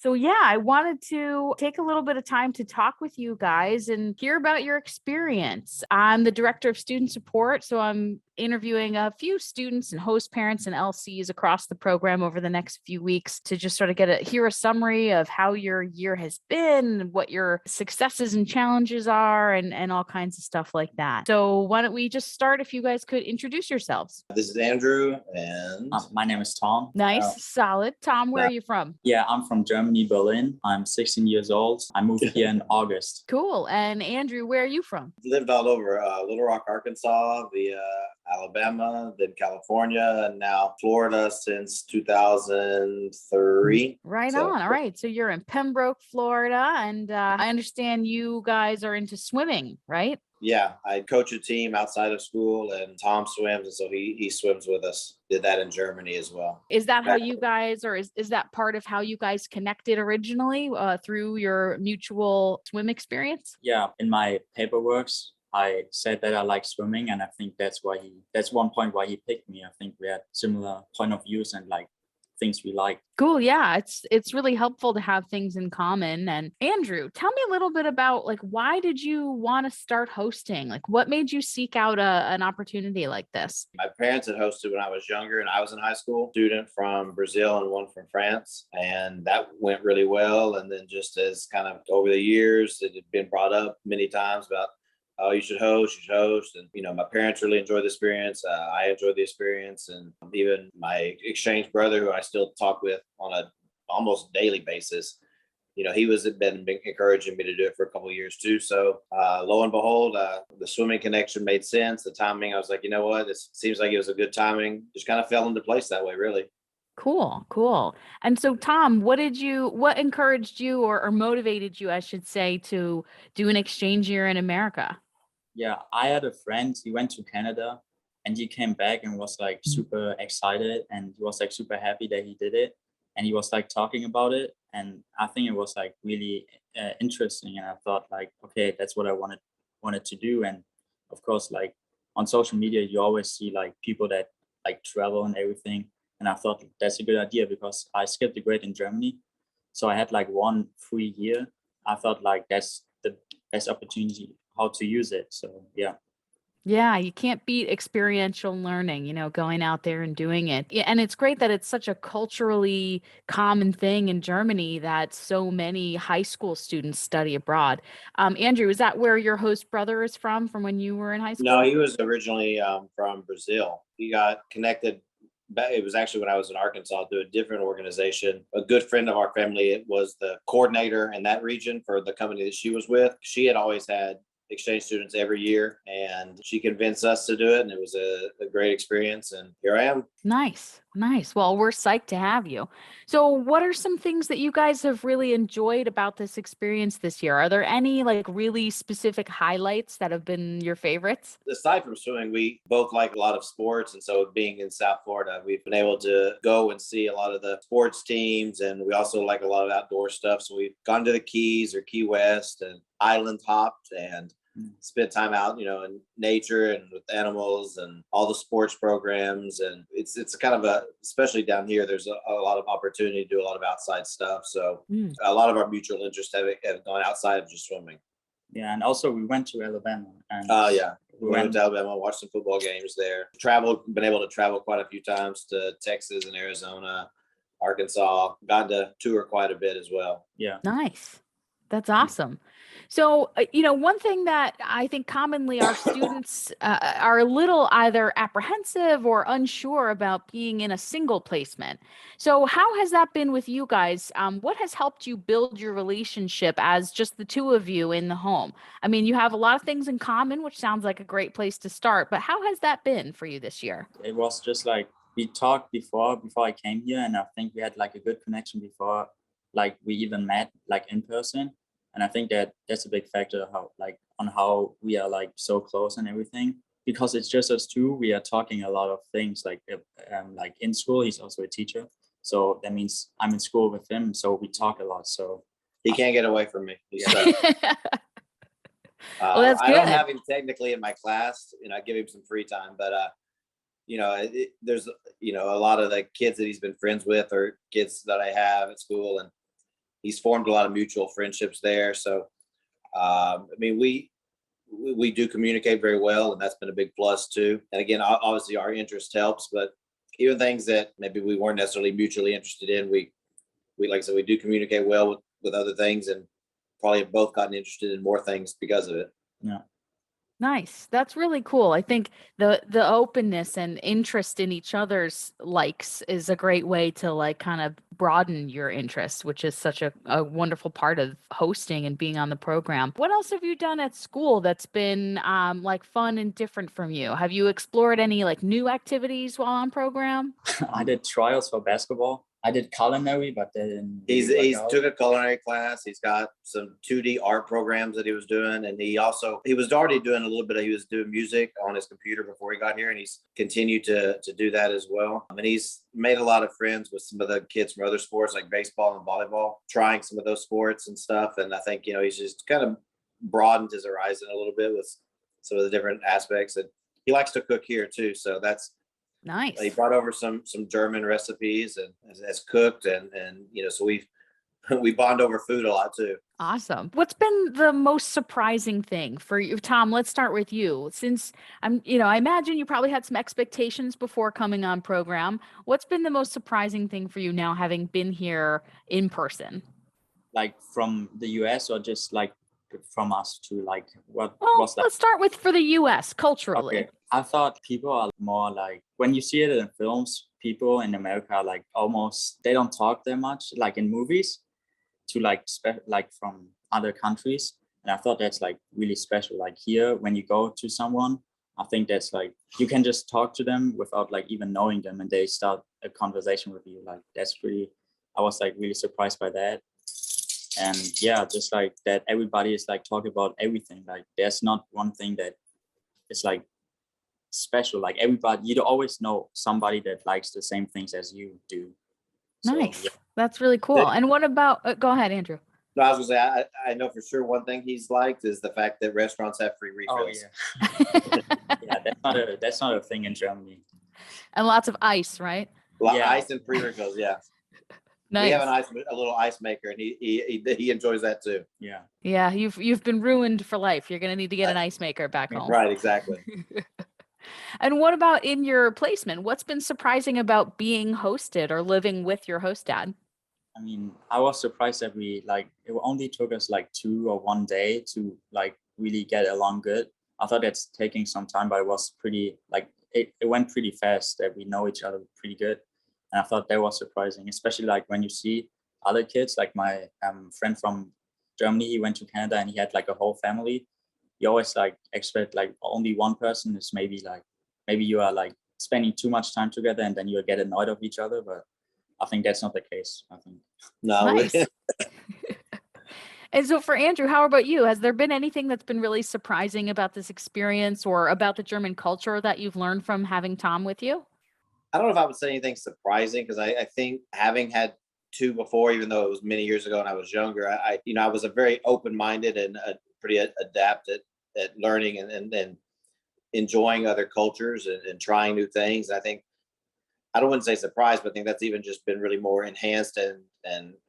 So, yeah, I wanted to take a little bit of time to talk with you guys and hear about your experience. I'm the director of student support, so I'm interviewing a few students and host parents and LCs across the program over the next few weeks to just sort of hear a summary of how your year has been, what your successes and challenges are, and all kinds of stuff like that. So, why don't we just start if you guys could introduce yourselves? This is Andrew, and My name is Tom. Nice, solid. Tom, where are you from? Yeah, I'm from Germany, Berlin. I'm 16 years old. I moved here in August. Cool. And Andrew, where are you from? lived all over Little Rock, Arkansas, via Alabama, then California, and now Florida since 2003. Right on. All right. So you're in Pembroke, Florida, and I understand you guys are into swimming, right? Yeah, I coach a team outside of school, and Tom swims, and so he swims with us. Did that in Germany as well. Is that how you guys, or is that part of how you guys connected originally through your mutual swim experience? Yeah, in my paperworks, I said that I like swimming, and I think that's one point why he picked me. I think we had similar point of views and like things we like. Cool. Yeah, it's really helpful to have things in common. And Andrew, tell me a little bit about like why did you want to start hosting? Like what made you seek out an opportunity like this? My parents had hosted when I was younger and I was in high school, student from Brazil and one from France. And that went really well. And then just as kind of over the years, it had been brought up many times about, oh, you should host. And, my parents really enjoyed the experience. I enjoyed the experience. And even my exchange brother, who I still talk with on a almost daily basis, he been encouraging me to do it for a couple of years too. So lo and behold, the swimming connection made sense. The timing, I was like, you know what, this seems like it was a good timing. Just kind of fell into place that way, really. Cool. And so, Tom, what encouraged you or motivated you, I should say, to do an exchange year in America? Yeah, I had a friend, he went to Canada and he came back and was like super excited and he was like super happy that he did it. And he was like talking about it. And I think it was like really interesting. And I thought like, okay, that's what I wanted to do. And of course, like on social media, you always see like people that like travel and everything. And I thought that's a good idea because I skipped the grade in Germany. So I had like one free year. I thought like that's the best opportunity how to use it. So yeah. Yeah, you can't beat experiential learning, going out there and doing it. Yeah, and it's great that it's such a culturally common thing in Germany that so many high school students study abroad. Andrew, is that where your host brother is from when you were in high No, school? he was originally from Brazil. He got connected. It was actually when I was in Arkansas to a different organization. A good friend of our family was the coordinator in that region for the company that she was with. She had always had exchange students every year, and she convinced us to do it, and it was a great experience. And here I am. Nice. Well, we're psyched to have you. So, what are some things that you guys have really enjoyed about this experience this year? Are there any like really specific highlights that have been your favorites? Aside from swimming, we both like a lot of sports. And so being in South Florida, we've been able to go and see a lot of the sports teams. And we also like a lot of outdoor stuff. So we've gone to the Keys or Key West and island hopped and spent time out, in nature and with animals and all the sports programs. And it's kind of especially down here, there's a lot of opportunity to do a lot of outside stuff. So a lot of our mutual interests have gone outside of just swimming. Yeah. And also we went to Alabama and Yeah. We went to Alabama, watched some football games there. Been able to travel quite a few times to Texas and Arizona, Arkansas. Gotten to tour quite a bit as well. Yeah. Nice. That's awesome. So, one thing that I think commonly our students are a little either apprehensive or unsure about being in a single placement. So, how has that been with you guys? What has helped you build your relationship as just the two of you in the home? I mean, you have a lot of things in common, which sounds like a great place to start, but how has that been for you this year? It was just like we talked before I came here, and I think we had like a good connection before like we even met like in person. And I think that that's a big factor how we are like so close and everything, because it's just us two. We are talking a lot of things like in school. He's also a teacher, so that means I'm in school with him, so we talk a lot. So He can't get away from me. He's Well, that's I don't good. have him technically in my class, I give him some free time, but there's a lot of the kids that he's been friends with or kids that I have at school, and he's formed a lot of mutual friendships there. So, I mean, we do communicate very well, and that's been a big plus too. And again, obviously our interest helps, but even things that maybe we weren't necessarily mutually interested in, we like I said, we do communicate well with other things, and probably have both gotten interested in more things because of it. Yeah. Nice. That's really cool. I think the openness and interest in each other's likes is a great way to like kind of broaden your interest, which is such a wonderful part of hosting and being on the program. What else have you done at school that's been like fun and different from you? Have you explored any like new activities while on program? I did trials for basketball. I did culinary, but they didn't really He's work out. took a culinary class. He's got some 2D art programs that he was doing, and he was already doing a little bit. He was doing music on his computer before he got here, and he's continued to do that as well. And he's made a lot of friends with some of the kids from other sports like baseball and volleyball, trying some of those sports and stuff. And I think he's just kind of broadened his horizon a little bit with some of the different aspects. And he likes to cook here too, so that's. He Nice. brought over some German recipes and has cooked, and so we bond over food a lot too. Awesome. What's been the most surprising thing for you, Tom? Let's start with you. Since I imagine you probably had some expectations before coming on program. What's been the most surprising thing for you now having been here in person? Like from the US, or just like from us to like what Well, was that? let's start with for the US culturally. Okay. I thought people are more like, when you see it in films, people in America are like almost, they don't talk that much like in movies to like like from other countries. And I thought that's like really special. Like here, when you go to someone, I think that's like, you can just talk to them without like even knowing them, and they start a conversation with you. Like that's really, I was like really surprised by that. And yeah, just like that everybody is like talking about everything. Like there's not one thing that is like special. Like everybody, you always know somebody that likes the same things as you do. So, Nice. yeah. That's really cool. And what about, go ahead, Andrew. No, I was gonna say I know for sure one thing he's liked is the fact that restaurants have free Oh refills. yeah. Yeah, that's not a thing in Germany. And lots of ice, right? Yeah. Ice and free refills. Yeah, Nice. we have a little ice maker, and he enjoys that too. Yeah. Yeah, you've been ruined for life. You're gonna need to get an ice maker back home. Right, exactly. And what about in your placement? What's been surprising about being hosted or living with your host dad? I mean, I was surprised that it only took us like 2 or 1 day to like really get along good. I thought that's taking some time, but it was pretty like it went pretty fast that we know each other pretty good. And I thought that was surprising, especially like when you see other kids, like my friend from Germany, he went to Canada and he had like a whole family. You always like expect like only one person is maybe you are like spending too much time together and then you'll get annoyed of each other. But I think that's not the case. I think. No, Nice. And so for Andrew, how about you? Has there been anything that's been really surprising about this experience or about the German culture that you've learned from having Tom with you? I don't know if I would say anything surprising, because I think having had two before, even though it was many years ago and I was younger, I was a very open-minded and pretty adept at learning and enjoying other cultures and trying new things. I think I don't want to say surprised, but I think that's even just been really more enhanced and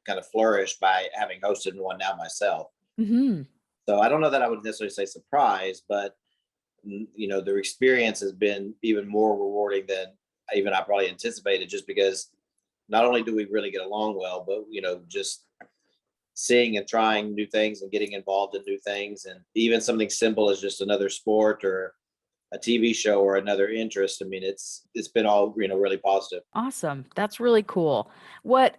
kind of flourished by having hosted one now myself. Mm-hmm. So I don't know that I would necessarily say surprised, but the experience has been even more rewarding than even I probably anticipated, just because not only do we really get along well, but just seeing and trying new things and getting involved in new things, and even something simple as just another sport or a TV show or another interest. I mean, it's been all really positive. Awesome. That's really cool. What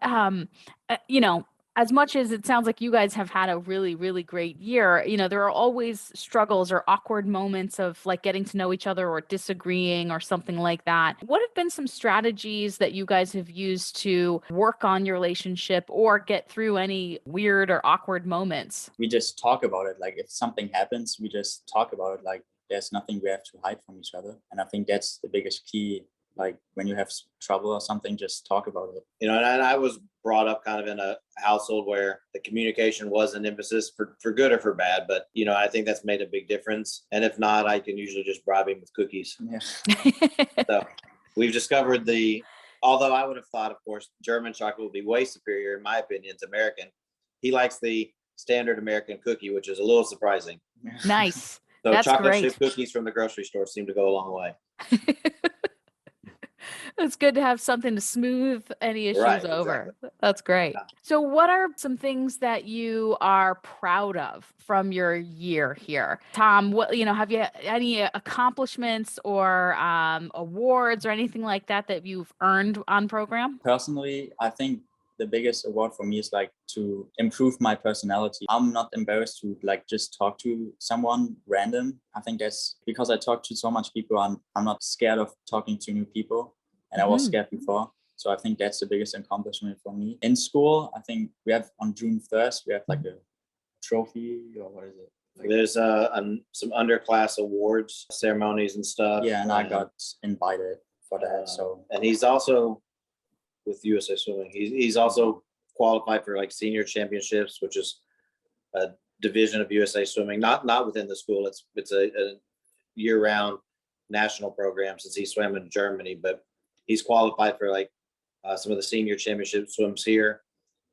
as much as it sounds like you guys have had a really, really great year, there are always struggles or awkward moments of like getting to know each other or disagreeing or something like that. What have been some strategies that you guys have used to work on your relationship or get through any weird or awkward moments? We just talk about it. Like if something happens, we just talk about it. Like there's nothing we have to hide from each other. And I think that's the biggest key. Like when you have trouble or something, just talk about it. And I was brought up kind of in a household where the communication was an emphasis for good or for bad. But, I think that's made a big difference. And if not, I can usually just bribe him with cookies. Yeah. So we've discovered although I would have thought, of course, German chocolate would be way superior, in my opinion, to American. he likes the standard American cookie, which is a little surprising. Nice. So That's chocolate great. chip cookies from the grocery store seem to go a long way. It's good to have something to smooth any issues Right, over. That's great. Yeah. So what are some things that you are proud of from your year here? Tom, what, have you any accomplishments or awards or anything like that that you've earned on program? Personally, I think the biggest award for me is like to improve my personality. I'm not embarrassed to like just talk to someone random. I think that's because I talk to so much people. I'm not scared of talking to new people, and I was scared before. So I think that's the biggest accomplishment for me. In school, I think we have on June 1st, we have like a trophy, or what is it? There's some underclass awards ceremonies and stuff. Yeah, and I got invited for that. So and he's also with USA Swimming. He's also qualified for like senior championships, which is a division of USA Swimming, not within the school. It's a year-round national program since he swam in Germany, but he's qualified for like some of the senior championship swims here,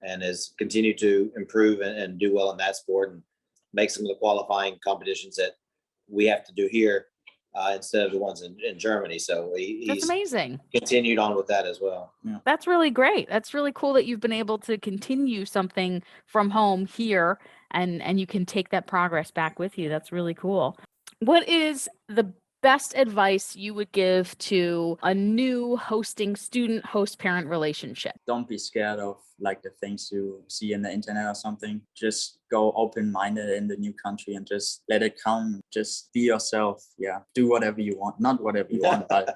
and has continued to improve and do well in that sport, and make some of the qualifying competitions that we have to do here instead of the ones in Germany. So That's he's amazing. continued on with that as well. That's really great. That's really cool that you've been able to continue something from home here, and you can take that progress back with you. That's really cool. What is the best advice you would give to a new student host parent relationship? don't be scared of like the things you see in the internet or something. Just go open-minded in the new country and just let it come. Just be yourself. Yeah. Do whatever you want. Not whatever you want, but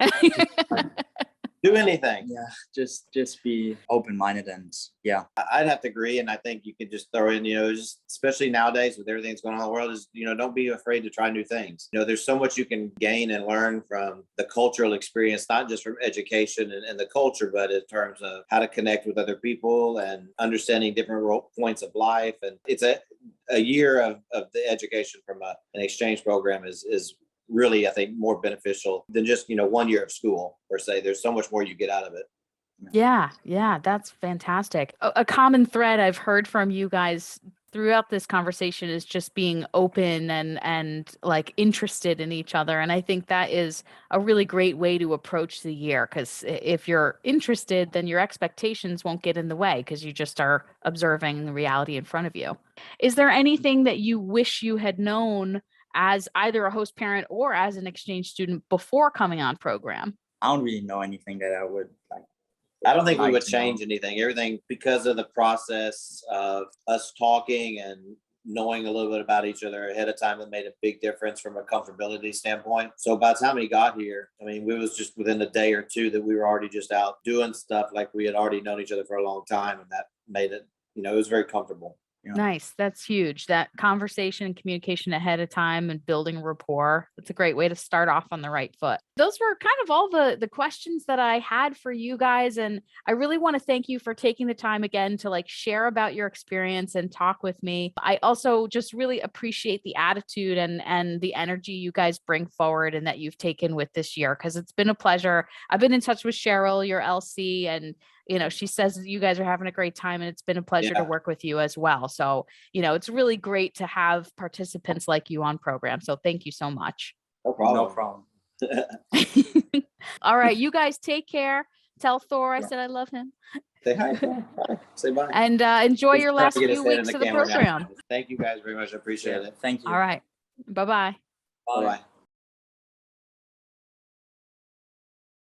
Do anything. yeah, just be open-minded and yeah. I'd have to agree. And I think you could just throw in, just especially nowadays with everything that's going on in the world, is, don't be afraid to try new things. There's so much you can gain and learn from the cultural experience, not just from education and the culture, but in terms of how to connect with other people and understanding different points of life. And it's a year of the education from an exchange program is really, I think, more beneficial than just, 1 year of school per se. There's so much more you get out of it. Yeah, that's fantastic. A common thread I've heard from you guys throughout this conversation is just being open and like interested in each other. And I think that is a really great way to approach the year, because if you're interested, then your expectations won't get in the way because you just are observing the reality in front of you. Is there anything that you wish you had known as either a host parent or as an exchange student before coming on program? I don't really know anything that I would like. I don't think we like would to know. change anything. Everything, because of the process of us talking and knowing a little bit about each other ahead of time, that made a big difference from a comfortability standpoint. So by the time we got here, we was just within a day or two that we were already just out doing stuff like we had already known each other for a long time. And that made it, it was very comfortable. Yeah. Nice. That's huge. That conversation and communication ahead of time and building rapport. That's a great way to start off on the right foot. Those were kind of all the questions that I had for you guys. And I really want to thank you for taking the time again to like share about your experience and talk with me. I also just really appreciate the attitude and the energy you guys bring forward and that you've taken with this year, because it's been a pleasure. I've been in touch with Cheryl, your LC, and she says you guys are having a great time, and it's been a pleasure to work with you as well. So, it's really great to have participants like you on program. So thank you so much. No problem. No problem. All right. You guys take care. Tell Thor I said I love him. Say hi. Bye. Say bye. And enjoy He's your trying last to get his few head in weeks the of the camera now. program. Thank you guys very much. I appreciate it. Thank you. All right. Bye-bye. Bye. Bye-bye.